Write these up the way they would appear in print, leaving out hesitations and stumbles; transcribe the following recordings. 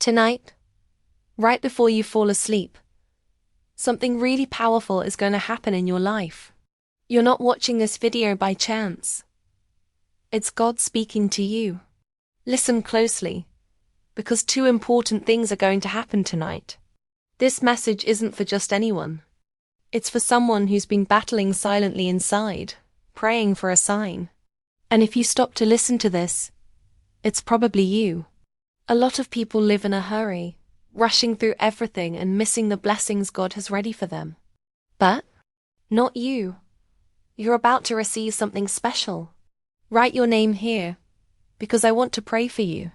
Tonight, right before you fall asleep, something really powerful is going to happen in your life. You're not watching this video by chance. It's God speaking to you. Listen closely, because two important things are going to happen tonight. This message isn't for just anyone. It's for someone who's been battling silently inside, praying for a sign. And if you stop to listen to this, it's probably you. A lot of people live in a hurry, rushing through everything and missing the blessings God has ready for them. But not you. You're about to receive something special. Write your name here, because I want to pray for you.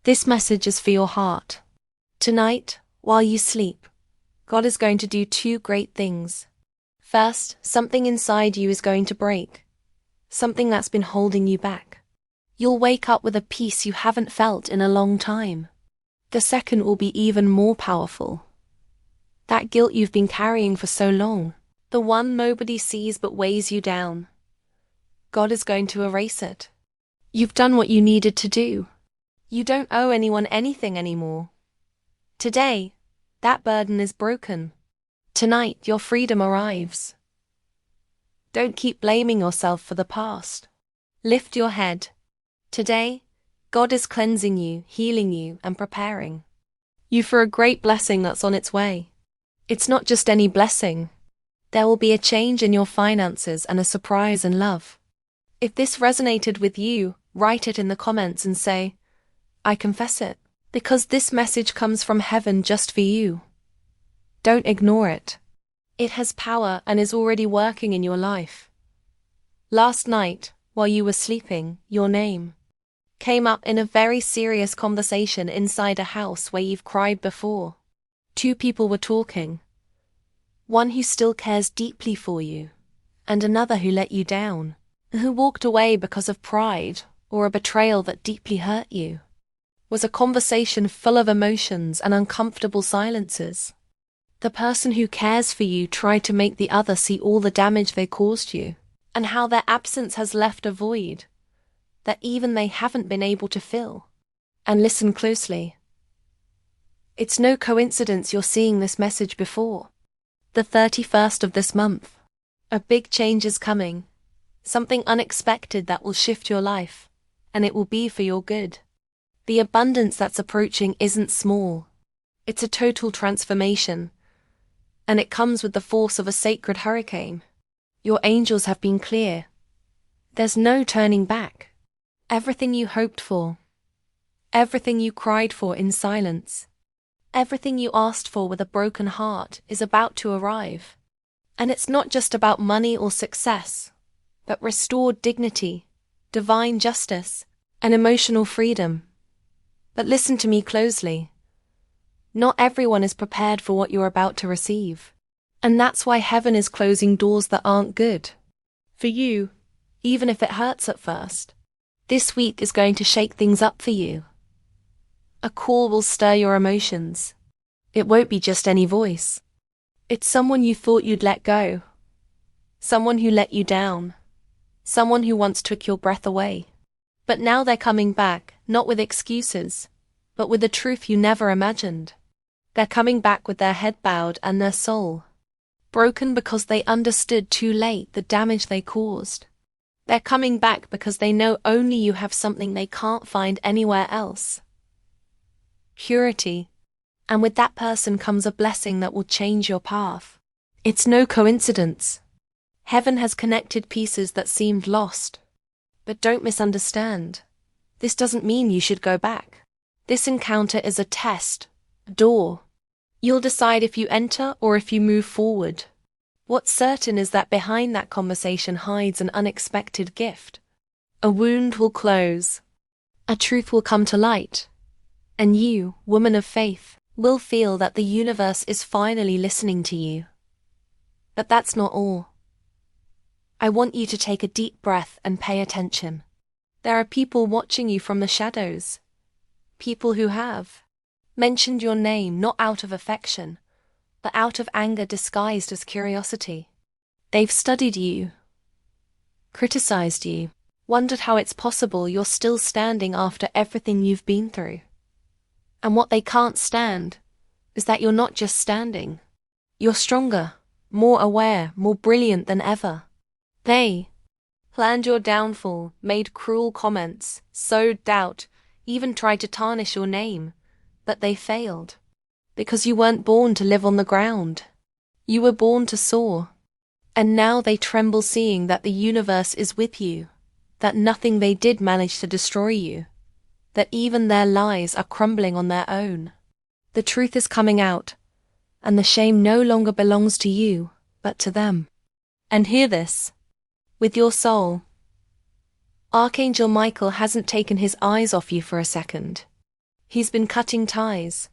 This message is for your heart. Tonight, while you sleep, God is going to do two great things. First, something inside you is going to break. Something that's been holding you back. You'll wake up with a peace you haven't felt in a long time. The second will be even more powerful. That guilt you've been carrying for so long, the one nobody sees but weighs you down. God is going to erase it. You've done what you needed to do. You don't owe anyone anything anymore. Today, that burden is broken. Tonight, your freedom arrives. Don't keep blaming yourself for the past. Lift your head. Today, God is cleansing you, healing you, and preparing you for a great blessing that's on its way. It's not just any blessing. There will be a change in your finances and a surprise in love. If this resonated with you, write it in the comments and say, I confess it, because this message comes from heaven just for you. Don't ignore it. It has power and is already working in your life. Last night, while you were sleeping, your name came up in a very serious conversation inside a house where you've cried before. Two people were talking. One who still cares deeply for you, and another who let you down, who walked away because of pride or a betrayal that deeply hurt you. Was a conversation full of emotions and uncomfortable silences. The person who cares for you tried to make the other see all the damage they caused you, and how their absence has left a void that even they haven't been able to fill. And listen closely. It's no coincidence you're seeing this message before the 31st of this month. A big change is coming, something unexpected that will shift your life, and it will be for your good. The abundance that's approaching isn't small. It's a total transformation, and it comes with the force of a sacred hurricane. Your angels have been clear. There's no turning back. Everything you hoped for, everything you cried for in silence, everything you asked for with a broken heart is about to arrive. And it's not just about money or success, but restored dignity, divine justice, and emotional freedom. But listen to me closely. Not everyone is prepared for what you're about to receive. And that's why heaven is closing doors that aren't good for you, even if it hurts at first. This week is going to shake things up for you. A call will stir your emotions. It won't be just any voice. It's someone you thought you'd let go. Someone who let you down. Someone who once took your breath away. But now they're coming back, not with excuses, but with the truth you never imagined. They're coming back with their head bowed and their soul broken because they understood too late the damage they caused. They're coming back because they know only you have something they can't find anywhere else. Purity. And with that person comes a blessing that will change your path. It's no coincidence. Heaven has connected pieces that seemed lost. But don't misunderstand. This doesn't mean you should go back. This encounter is a test, a door. You'll decide if you enter or if you move forward. What's certain is that behind that conversation hides an unexpected gift. A wound will close. A truth will come to light. And you, woman of faith, will feel that the universe is finally listening to you. But that's not all. I want you to take a deep breath and pay attention. There are people watching you from the shadows. People who have mentioned your name not out of affection, but out of anger disguised as curiosity. They've studied you, criticized you, wondered how it's possible you're still standing after everything you've been through. And what they can't stand is that you're not just standing. You're stronger, more aware, more brilliant than ever. They planned your downfall, made cruel comments, sowed doubt, even tried to tarnish your name, but they failed. Because you weren't born to live on the ground. You were born to soar. And now they tremble seeing that the universe is with you, that nothing they did manage to destroy you, that even their lies are crumbling on their own. The truth is coming out, and the shame no longer belongs to you, but to them. And hear this, with your soul. Archangel Michael hasn't taken his eyes off you for a second. He's been cutting ties,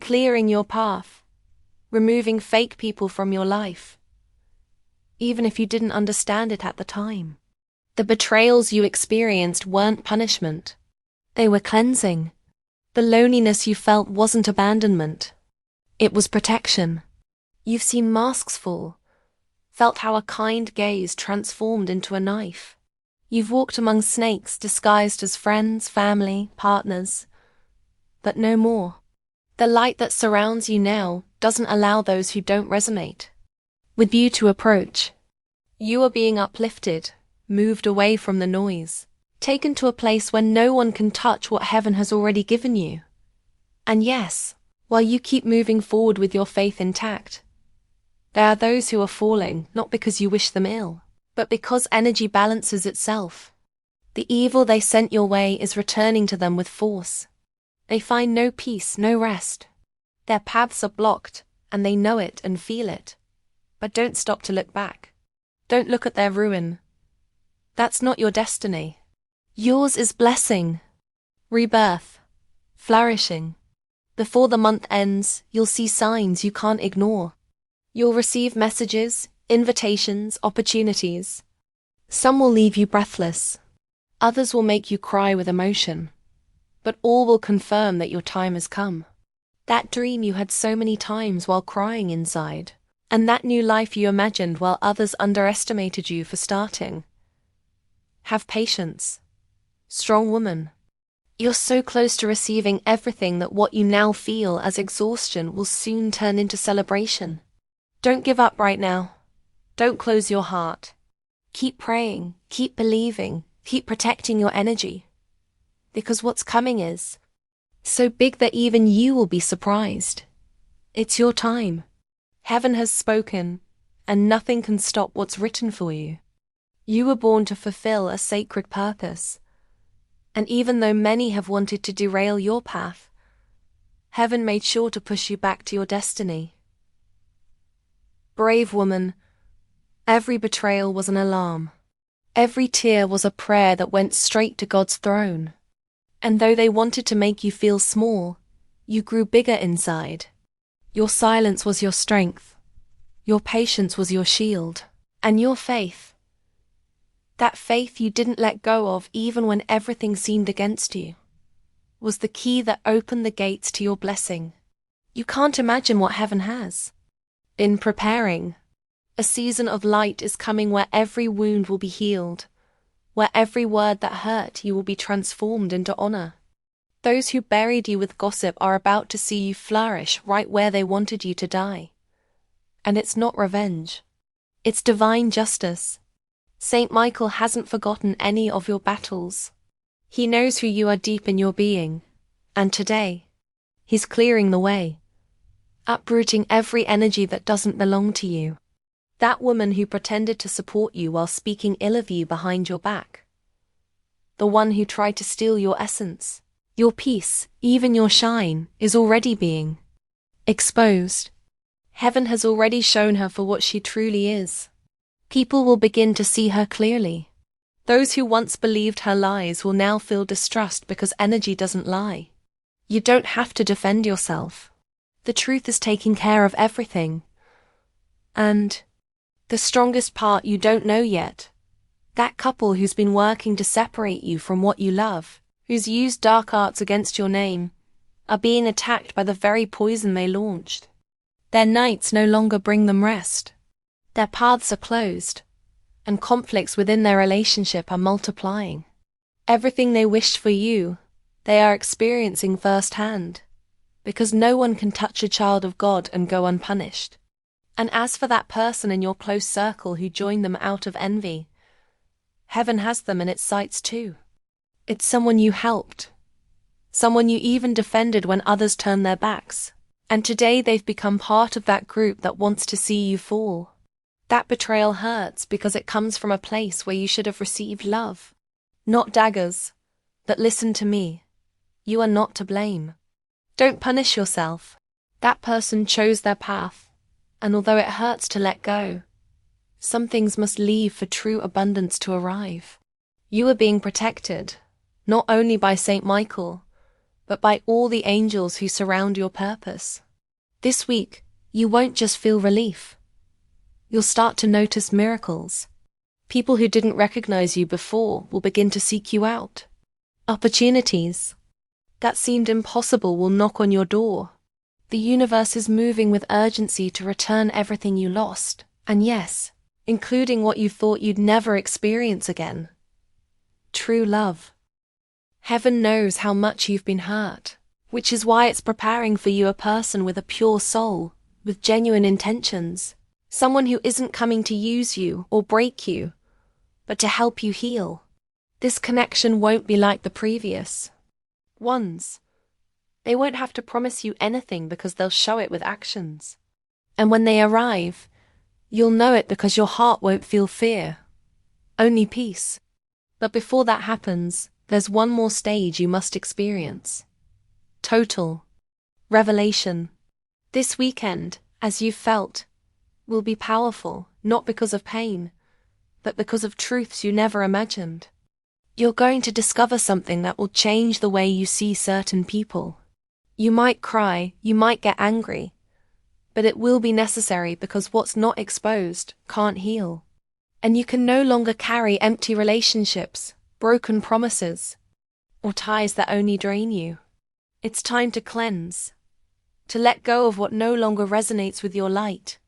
clearing your path, removing fake people from your life, even if you didn't understand it at the time. The betrayals you experienced weren't punishment. They were cleansing. The loneliness you felt wasn't abandonment. It was protection. You've seen masks fall, felt how a kind gaze transformed into a knife. You've walked among snakes disguised as friends, family, partners, but no more. The light that surrounds you now doesn't allow those who don't resonate with you to approach. You are being uplifted, moved away from the noise, taken to a place where no one can touch what heaven has already given you. And yes, while you keep moving forward with your faith intact, there are those who are falling, not because you wish them ill, but because energy balances itself. The evil they sent your way is returning to them with force. They find no peace, no rest. Their paths are blocked, and they know it and feel it. But don't stop to look back. Don't look at their ruin. That's not your destiny. Yours is blessing, rebirth, flourishing. Before the month ends, you'll see signs you can't ignore. You'll receive messages, invitations, opportunities. Some will leave you breathless. Others will make you cry with emotion. But all will confirm that your time has come. That dream you had so many times while crying inside, and that new life you imagined while others underestimated you for starting. Have patience. Strong woman. You're so close to receiving everything that what you now feel as exhaustion will soon turn into celebration. Don't give up right now. Don't close your heart. Keep praying, keep believing, keep protecting your energy. Because what's coming is so big that even you will be surprised. It's your time. Heaven has spoken, and nothing can stop what's written for you. You were born to fulfill a sacred purpose. And even though many have wanted to derail your path, heaven made sure to push you back to your destiny. Brave woman, every betrayal was an alarm. Every tear was a prayer that went straight to God's throne. And though they wanted to make you feel small, you grew bigger inside. Your silence was your strength. Your patience was your shield. And your faith, that faith you didn't let go of even when everything seemed against you, was the key that opened the gates to your blessing. You can't imagine what heaven has been preparing. A season of light is coming where every wound will be healed, where every word that hurt you will be transformed into honor. Those who buried you with gossip are about to see you flourish right where they wanted you to die. And it's not revenge. It's divine justice. Saint Michael hasn't forgotten any of your battles. He knows who you are deep in your being, and today, he's clearing the way, uprooting every energy that doesn't belong to you. That woman who pretended to support you while speaking ill of you behind your back. The one who tried to steal your essence, your peace, even your shine, is already being exposed. Heaven has already shown her for what she truly is. People will begin to see her clearly. Those who once believed her lies will now feel distrust because energy doesn't lie. You don't have to defend yourself. The truth is taking care of everything. And the strongest part you don't know yet, that couple who's been working to separate you from what you love, who's used dark arts against your name, are being attacked by the very poison they launched. Their nights no longer bring them rest. Their paths are closed, and conflicts within their relationship are multiplying. Everything they wished for you, they are experiencing firsthand, because no one can touch a child of God and go unpunished. And as for that person in your close circle who joined them out of envy, heaven has them in its sights too. It's someone you helped, someone you even defended when others turned their backs, and today they've become part of that group that wants to see you fall. That betrayal hurts because it comes from a place where you should have received love, not daggers. But listen to me, you are not to blame. Don't punish yourself. That person chose their path, and although it hurts to let go, some things must leave for true abundance to arrive. You are being protected, not only by Saint Michael, but by all the angels who surround your purpose. This week, you won't just feel relief. You'll start to notice miracles. People who didn't recognize you before will begin to seek you out. Opportunities that seemed impossible will knock on your door. The universe is moving with urgency to return everything you lost, and yes, including what you thought you'd never experience again. True love. Heaven knows how much you've been hurt, which is why it's preparing for you a person with a pure soul, with genuine intentions, someone who isn't coming to use you or break you, but to help you heal. This connection won't be like the previous ones. They won't have to promise you anything because they'll show it with actions. And when they arrive, you'll know it because your heart won't feel fear, only peace. But before that happens, there's one more stage you must experience. Total revelation. This weekend, as you've felt, will be powerful, not because of pain, but because of truths you never imagined. You're going to discover something that will change the way you see certain people. You might cry, you might get angry, but it will be necessary because what's not exposed can't heal. And you can no longer carry empty relationships, broken promises, or ties that only drain you. It's time to cleanse, to let go of what no longer resonates with your light,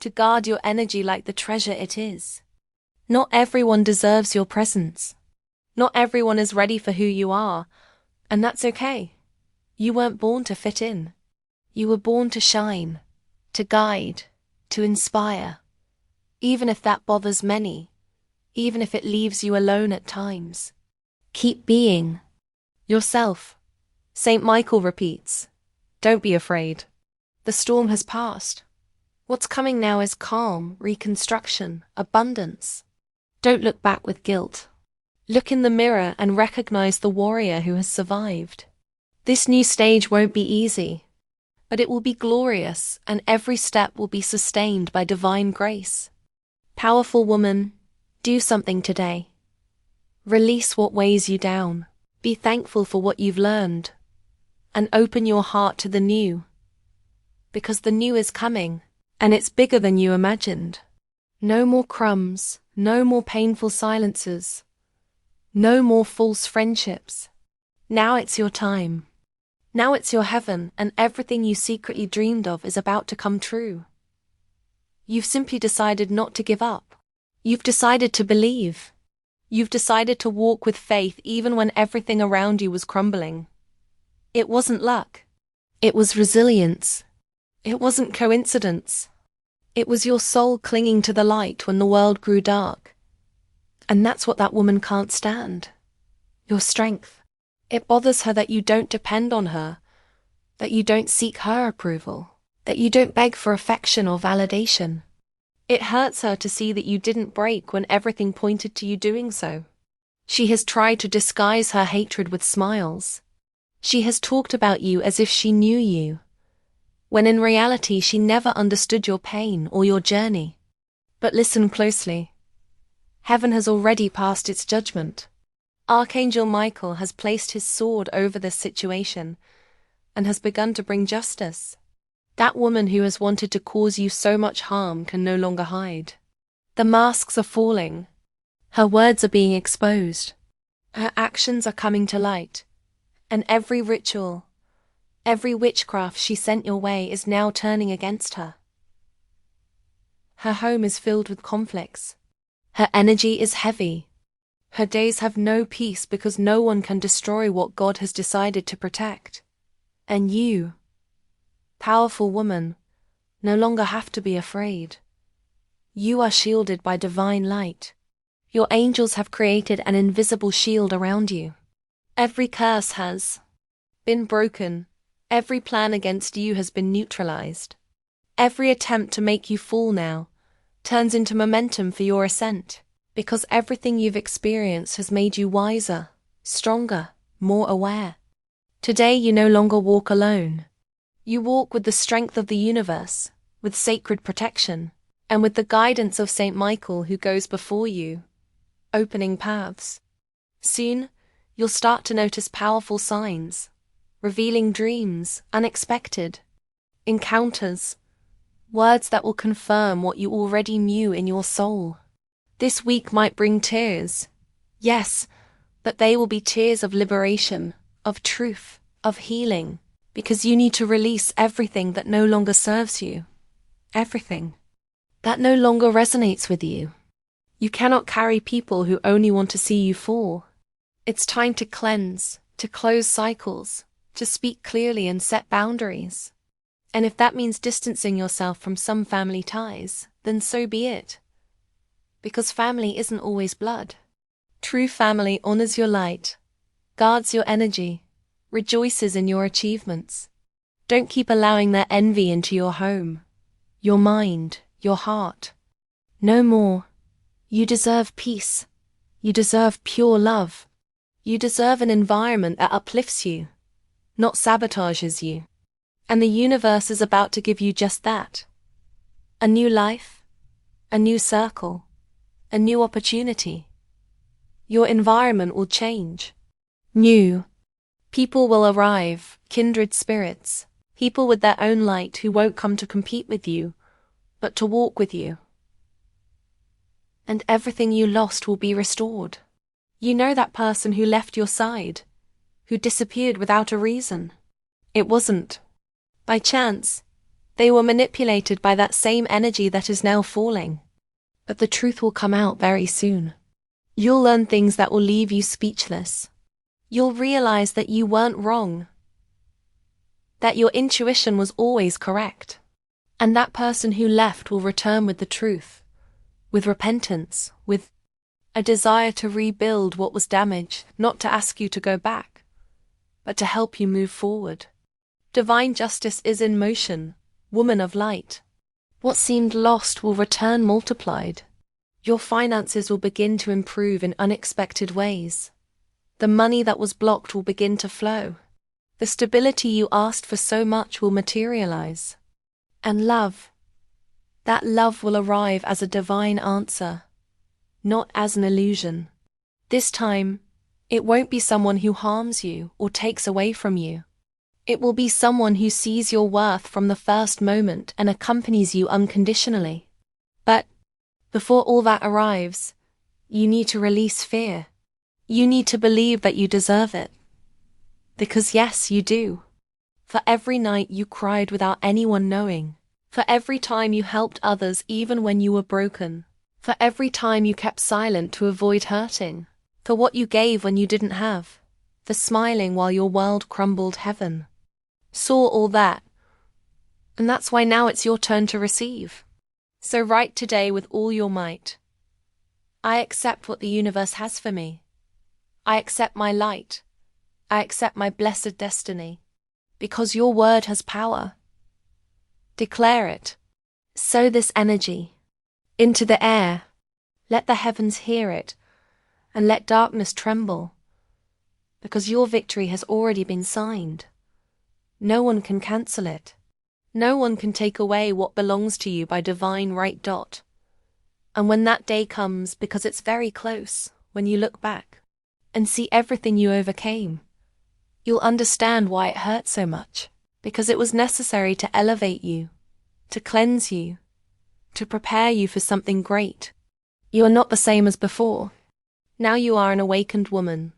to guard your energy like the treasure it is. Not everyone deserves your presence. Not everyone is ready for who you are, and that's okay. You weren't born to fit in. You were born to shine, to guide, to inspire. Even if that bothers many, even if it leaves you alone at times. Keep being yourself. Saint Michael repeats, don't be afraid. The storm has passed. What's coming now is calm, reconstruction, abundance. Don't look back with guilt. Look in the mirror and recognize the warrior who has survived. This new stage won't be easy, but it will be glorious, and every step will be sustained by divine grace. Powerful woman, do something today. Release what weighs you down. Be thankful for what you've learned, and open your heart to the new. Because the new is coming, and it's bigger than you imagined. No more crumbs, no more painful silences, no more false friendships. Now it's your time. Now it's your heaven, and everything you secretly dreamed of is about to come true. You've simply decided not to give up. You've decided to believe. You've decided to walk with faith even when everything around you was crumbling. It wasn't luck. It was resilience. It wasn't coincidence. It was your soul clinging to the light when the world grew dark. And that's what that woman can't stand. Your strength. It bothers her that you don't depend on her, that you don't seek her approval, that you don't beg for affection or validation. It hurts her to see that you didn't break when everything pointed to you doing so. She has tried to disguise her hatred with smiles. She has talked about you as if she knew you, when in reality she never understood your pain or your journey. But listen closely. Heaven has already passed its judgment. Archangel Michael has placed his sword over this situation and has begun to bring justice. That woman who has wanted to cause you so much harm can no longer hide. The masks are falling. Her words are being exposed. Her actions are coming to light. And every ritual, every witchcraft she sent your way is now turning against her. Her home is filled with conflicts. Her energy is heavy. Her days have no peace because no one can destroy what God has decided to protect. And you, powerful woman, no longer have to be afraid. You are shielded by divine light. Your angels have created an invisible shield around you. Every curse has been broken. Every plan against you has been neutralized. Every attempt to make you fall now turns into momentum for your ascent, because everything you've experienced has made you wiser, stronger, more aware. Today you no longer walk alone. You walk with the strength of the universe, with sacred protection, and with the guidance of Saint Michael who goes before you, opening paths. Soon, you'll start to notice powerful signs, revealing dreams, unexpected encounters, words that will confirm what you already knew in your soul. This week might bring tears, yes, but they will be tears of liberation, of truth, of healing, because you need to release everything that no longer serves you, everything that no longer resonates with you. You cannot carry people who only want to see you fall. It's time to cleanse, to close cycles, to speak clearly and set boundaries. And if that means distancing yourself from some family ties, then so be it. Because family isn't always blood. True family honors your light, guards your energy, rejoices in your achievements. Don't keep allowing their envy into your home, your mind, your heart. No more. You deserve peace. You deserve pure love. You deserve an environment that uplifts you, not sabotages you. And the universe is about to give you just that. A new life, a new circle, a new opportunity. Your environment will change. New people will arrive, kindred spirits, people with their own light who won't come to compete with you, but to walk with you. And everything you lost will be restored. You know that person who left your side, who disappeared without a reason. It wasn't by chance. They were manipulated by that same energy that is now falling. But the truth will come out very soon. You'll learn things that will leave you speechless. You'll realize that you weren't wrong, that your intuition was always correct. And that person who left will return with the truth, with repentance, with a desire to rebuild what was damaged, not to ask you to go back, but to help you move forward. Divine justice is in motion, woman of light. What seemed lost will return multiplied. Your finances will begin to improve in unexpected ways. The money that was blocked will begin to flow. The stability you asked for so much will materialize. And love, that love will arrive as a divine answer, not as an illusion. This time, it won't be someone who harms you or takes away from you. It will be someone who sees your worth from the first moment and accompanies you unconditionally. But before all that arrives, you need to release fear. You need to believe that you deserve it. Because yes, you do. For every night you cried without anyone knowing. For every time you helped others even when you were broken. For every time you kept silent to avoid hurting. For what you gave when you didn't have. For smiling while your world crumbled heaven. Saw all that. And that's why now it's your turn to receive. So write today with all your might. I accept what the universe has for me. I accept my light. I accept my blessed destiny. Because your word has power. Declare it. Sow this energy into the air. Let the heavens hear it, and let darkness tremble. Because your victory has already been signed. No one can cancel it. No one can take away what belongs to you by divine right dot. And when that day comes, because it's very close, when you look back and see everything you overcame, you'll understand why it hurt so much. Because it was necessary to elevate you, to cleanse you, to prepare you for something great. You are not the same as before. Now you are an awakened woman,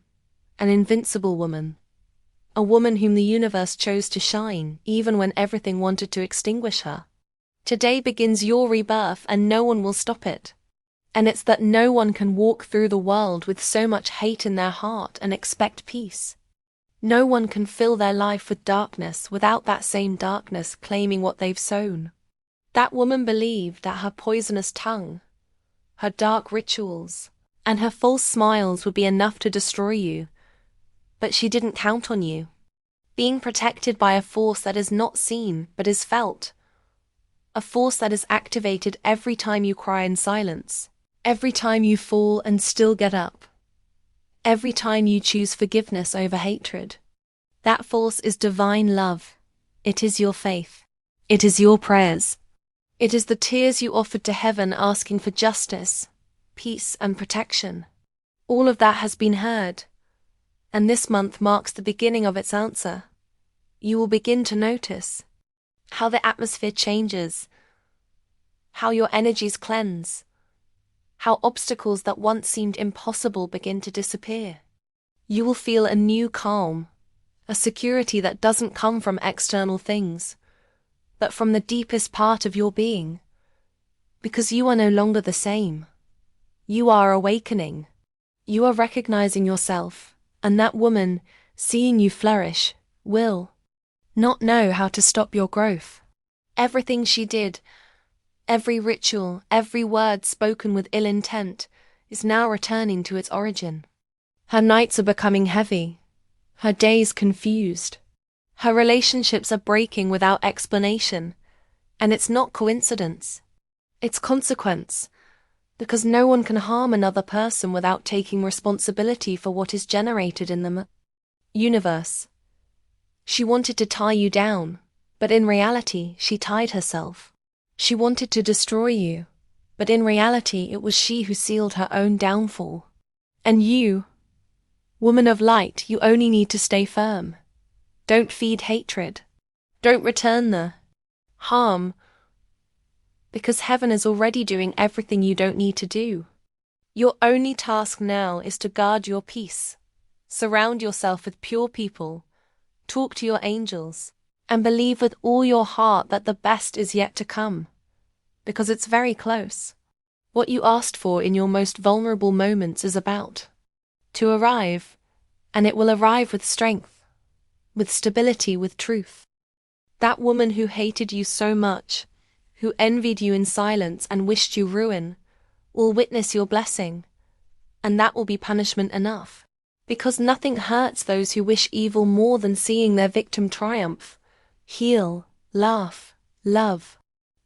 an invincible woman, a woman whom the universe chose to shine even when everything wanted to extinguish her. Today begins your rebirth and no one will stop it. And it's that no one can walk through the world with so much hate in their heart and expect peace. No one can fill their life with darkness without that same darkness claiming what they've sown. That woman believed that her poisonous tongue, her dark rituals, and her false smiles would be enough to destroy you. But she didn't count on you. Being protected by a force that is not seen but is felt. A force that is activated every time you cry in silence. Every time you fall and still get up. Every time you choose forgiveness over hatred. That force is divine love. It is your faith. It is your prayers. It is the tears you offered to heaven asking for justice, peace, and protection. All of that has been heard, and this month marks the beginning of its answer. You will begin to notice how the atmosphere changes, how your energies cleanse, how obstacles that once seemed impossible begin to disappear. You will feel a new calm, a security that doesn't come from external things, but from the deepest part of your being. Because you are no longer the same. You are awakening. You are recognizing yourself, and that woman, seeing you flourish, will not know how to stop your growth. Everything she did, every ritual, every word spoken with ill intent, is now returning to its origin. Her nights are becoming heavy, her days confused. Her relationships are breaking without explanation, and it's not coincidence. It's consequence, because no one can harm another person without taking responsibility for what is generated in the universe. She wanted to tie you down, but in reality, she tied herself. She wanted to destroy you, but in reality, it was she who sealed her own downfall. And you, woman of light, you only need to stay firm. Don't feed hatred. Don't return the harm, because heaven is already doing everything you don't need to do. Your only task now is to guard your peace, surround yourself with pure people, talk to your angels, and believe with all your heart that the best is yet to come, because it's very close. What you asked for in your most vulnerable moments is about to arrive, and it will arrive with strength, with stability, with truth. That woman who hated you so much, who envied you in silence and wished you ruin, will witness your blessing, and that will be punishment enough. Because nothing hurts those who wish evil more than seeing their victim triumph, heal, laugh, love.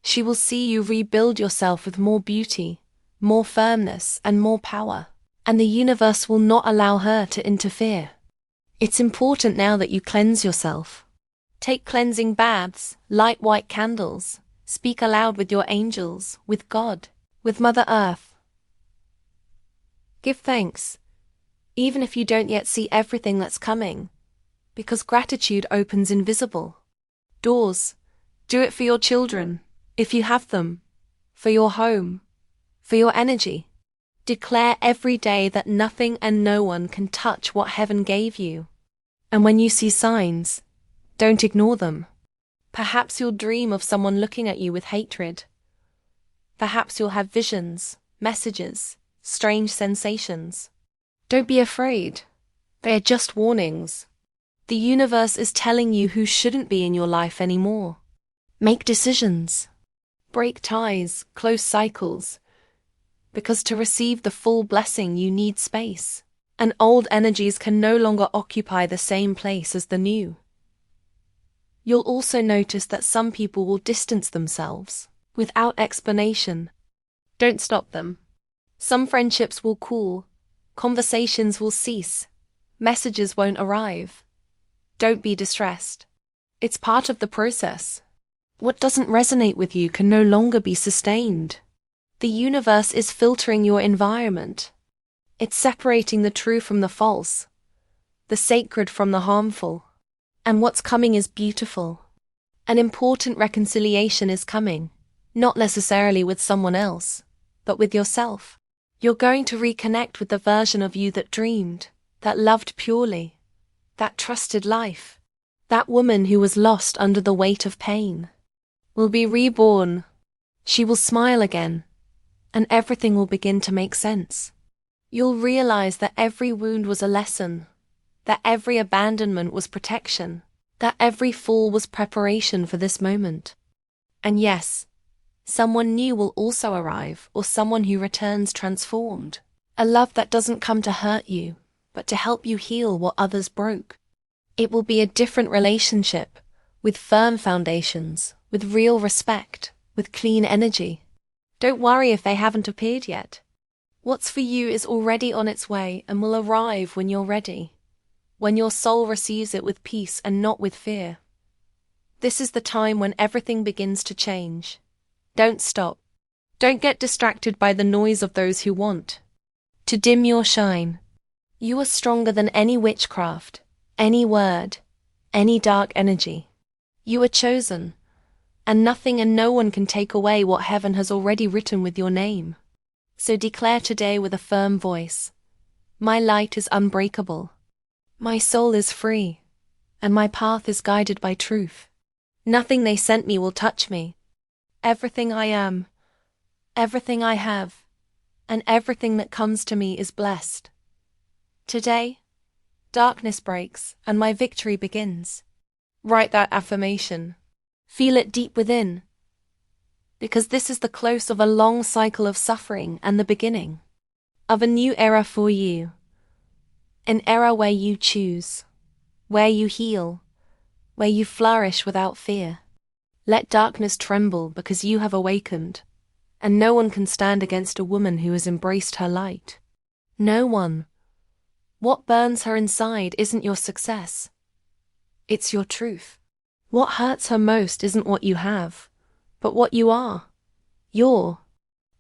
She will see you rebuild yourself with more beauty, more firmness, and more power, and the universe will not allow her to interfere. It's important now that you cleanse yourself. Take cleansing baths, light white candles, speak aloud with your angels, with God, with Mother Earth. Give thanks, even if you don't yet see everything that's coming, because gratitude opens invisible doors. Do it for your children, if you have them, for your home, for your energy. Declare every day that nothing and no one can touch what heaven gave you. And when you see signs, don't ignore them. Perhaps you'll dream of someone looking at you with hatred. Perhaps you'll have visions, messages, strange sensations. Don't be afraid. They are just warnings. The universe is telling you who shouldn't be in your life anymore. Make decisions. Break ties, close cycles. Because to receive the full blessing you need space. And old energies can no longer occupy the same place as the new. You'll also notice that some people will distance themselves, without explanation. Don't stop them. Some friendships will cool, conversations will cease, messages won't arrive. Don't be distressed. It's part of the process. What doesn't resonate with you can no longer be sustained. The universe is filtering your environment. It's separating the true from the false, the sacred from the harmful. And what's coming is beautiful. An important reconciliation is coming, not necessarily with someone else, but with yourself. You're going to reconnect with the version of you that dreamed, that loved purely, that trusted life. That woman who was lost under the weight of pain will be reborn. She will smile again, and everything will begin to make sense. You'll realize that every wound was a lesson, that every abandonment was protection, that every fall was preparation for this moment. And yes, someone new will also arrive, or someone who returns transformed. A love that doesn't come to hurt you, but to help you heal what others broke. It will be a different relationship, with firm foundations, with real respect, with clean energy. Don't worry if they haven't appeared yet. What's for you is already on its way and will arrive when you're ready, when your soul receives it with peace and not with fear. This is the time when everything begins to change. Don't stop. Don't get distracted by the noise of those who want to dim your shine. You are stronger than any witchcraft, any word, any dark energy. You are chosen, and nothing and no one can take away what heaven has already written with your name. So declare today with a firm voice, my light is unbreakable. My soul is free, and my path is guided by truth. Nothing they sent me will touch me. Everything I am, everything I have, and everything that comes to me is blessed. Today, darkness breaks and my victory begins. Write that affirmation. Feel it deep within, because this is the close of a long cycle of suffering and the beginning of a new era for you. An era where you choose, where you heal, where you flourish without fear. Let darkness tremble because you have awakened, and no one can stand against a woman who has embraced her light. No one. What burns her inside isn't your success. It's your truth. What hurts her most isn't what you have, but what you are. Your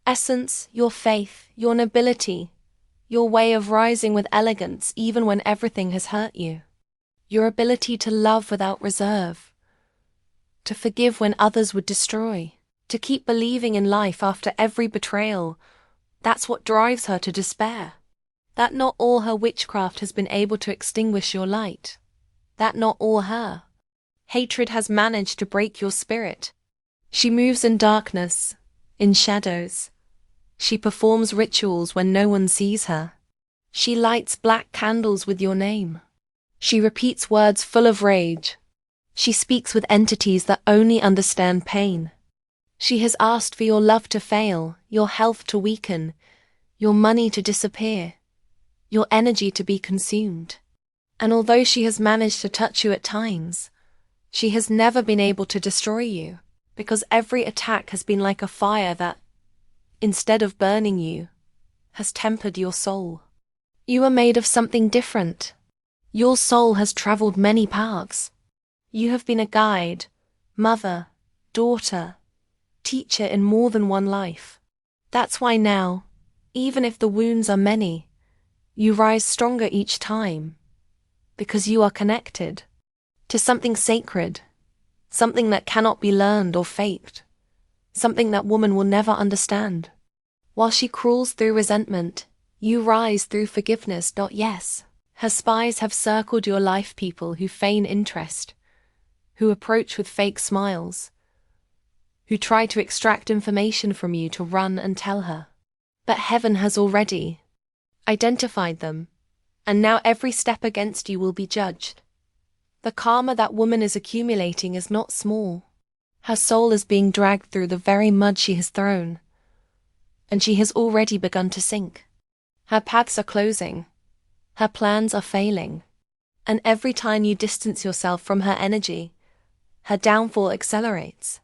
essence, your faith, your nobility, your way of rising with elegance even when everything has hurt you. Your ability to love without reserve, to forgive when others would destroy, to keep believing in life after every betrayal. That's what drives her to despair. That not all her witchcraft has been able to extinguish your light. That not all her hatred has managed to break your spirit. She moves in darkness, in shadows. She performs rituals when no one sees her. She lights black candles with your name. She repeats words full of rage. She speaks with entities that only understand pain. She has asked for your love to fail, your health to weaken, your money to disappear, your energy to be consumed. And although she has managed to touch you at times, she has never been able to destroy you, because every attack has been like a fire that, instead of burning you, has tempered your soul. You are made of something different. Your soul has traveled many paths. You have been a guide, mother, daughter, teacher in more than one life. That's why now, even if the wounds are many, you rise stronger each time, because you are connected to something sacred, something that cannot be learned or faked, something that woman will never understand. While she crawls through resentment, you rise through forgiveness. Yes, her spies have circled your life, people who feign interest, who approach with fake smiles, who try to extract information from you to run and tell her. But heaven has already identified them, and now every step against you will be judged. The karma that woman is accumulating is not small. Her soul is being dragged through the very mud she has thrown, and she has already begun to sink. Her paths are closing, her plans are failing, and every time you distance yourself from her energy, her downfall accelerates.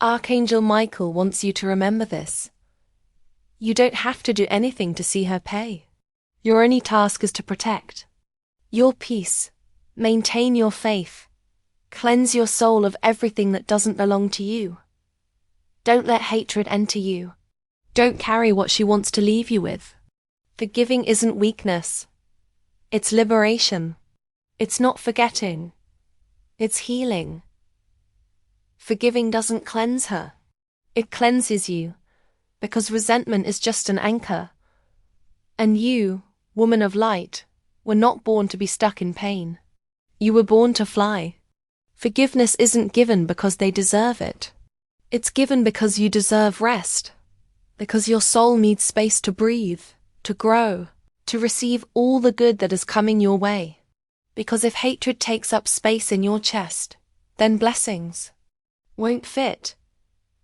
Archangel Michael wants you to remember this. You don't have to do anything to see her pay. Your only task is to protect your peace, maintain your faith, cleanse your soul of everything that doesn't belong to you. Don't let hatred enter you. Don't carry what she wants to leave you with. Forgiving isn't weakness. It's liberation. It's not forgetting. It's healing. Forgiving doesn't cleanse her. It cleanses you, because resentment is just an anchor. And you, woman of light, were not born to be stuck in pain. You were born to fly. Forgiveness isn't given because they deserve it. It's given because you deserve rest, Because your soul needs space to breathe, to grow, to receive all the good that is coming your way. Because if hatred takes up space in your chest, then blessings won't fit.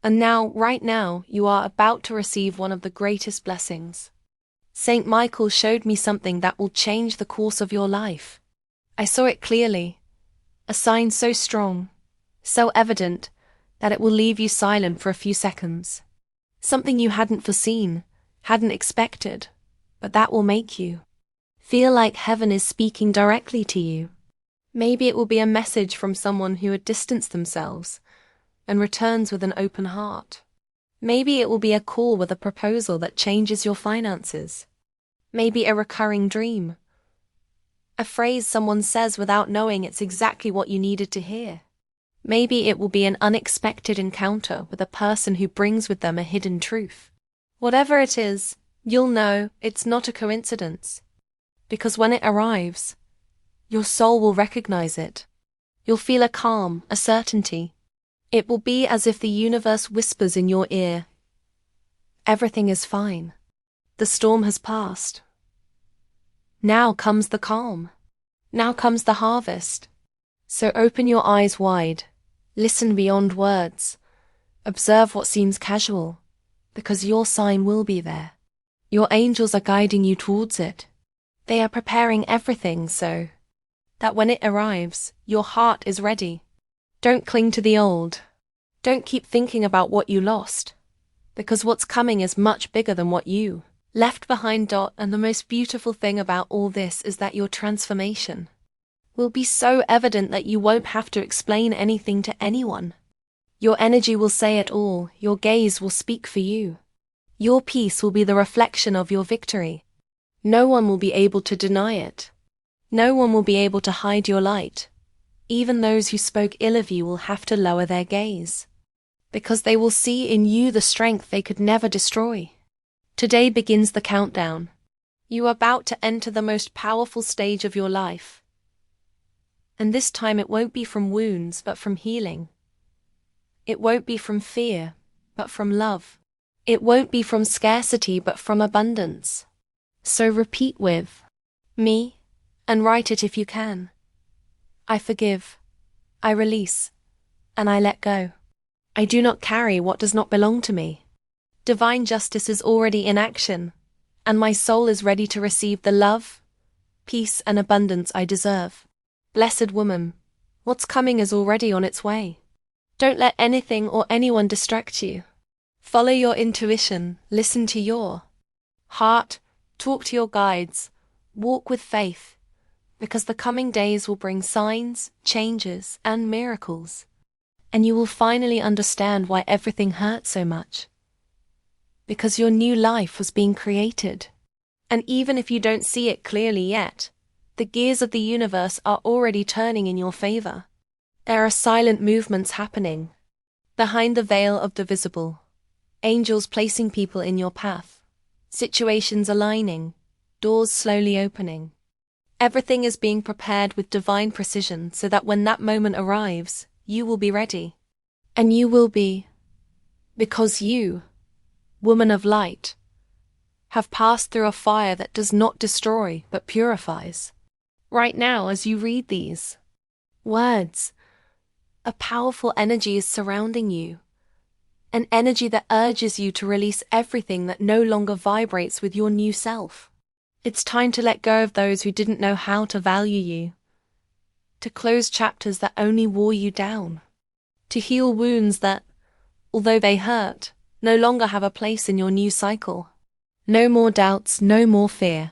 And now, right now, you are about to receive one of the greatest blessings. Saint Michael showed me something that will change the course of your life. I saw it clearly, a sign so strong, so evident, that it will leave you silent for a few seconds. Something you hadn't foreseen, hadn't expected, but that will make you feel like heaven is speaking directly to you. Maybe it will be a message from someone who had distanced themselves and returns with an open heart. Maybe it will be a call with a proposal that changes your finances. Maybe a recurring dream. A phrase someone says without knowing it's exactly what you needed to hear. Maybe it will be an unexpected encounter with a person who brings with them a hidden truth. Whatever it is, you'll know it's not a coincidence. Because when it arrives, your soul will recognize it. You'll feel a calm, a certainty. It will be as if the universe whispers in your ear, "Everything is fine. The storm has passed. Now comes the calm. Now comes the harvest." So open your eyes wide. Listen beyond words. Observe what seems casual, because your sign will be there. Your angels are guiding you towards it. They are preparing everything so that when it arrives, your heart is ready. Don't cling to the old. Don't keep thinking about what you lost, because what's coming is much bigger than what you left behind. And the most beautiful thing about all this is that your transformation will be so evident that you won't have to explain anything to anyone. Your energy will say it all. Your gaze will speak for you. Your peace will be the reflection of your victory. No one will be able to deny it. No one will be able to hide your light. Even those who spoke ill of you will have to lower their gaze, because they will see in you the strength they could never destroy. Today begins the countdown. You are about to enter the most powerful stage of your life. And this time it won't be from wounds, but from healing. It won't be from fear, but from love. It won't be from scarcity, but from abundance. So repeat with me, and write it if you can. I forgive, I release, and I let go. I do not carry what does not belong to me. Divine justice is already in action, and my soul is ready to receive the love, peace, and abundance I deserve. Blessed woman, what's coming is already on its way. Don't let anything or anyone distract you. Follow your intuition, listen to your heart, talk to your guides, walk with faith, because the coming days will bring signs, changes, and miracles. And you will finally understand why everything hurt so much. Because your new life was being created. And even if you don't see it clearly yet, the gears of the universe are already turning in your favor. There are silent movements happening behind the veil of the visible. Angels placing people in your path. Situations aligning. Doors slowly opening. Everything is being prepared with divine precision so that when that moment arrives, you will be ready. And you will be, because you, woman of light, have passed through a fire that does not destroy but purifies. Right now, as you read these words, a powerful energy is surrounding you. An energy that urges you to release everything that no longer vibrates with your new self. It's time to let go of those who didn't know how to value you. To close chapters that only wore you down. To heal wounds that, although they hurt, no longer have a place in your new cycle. No more doubts, no more fear.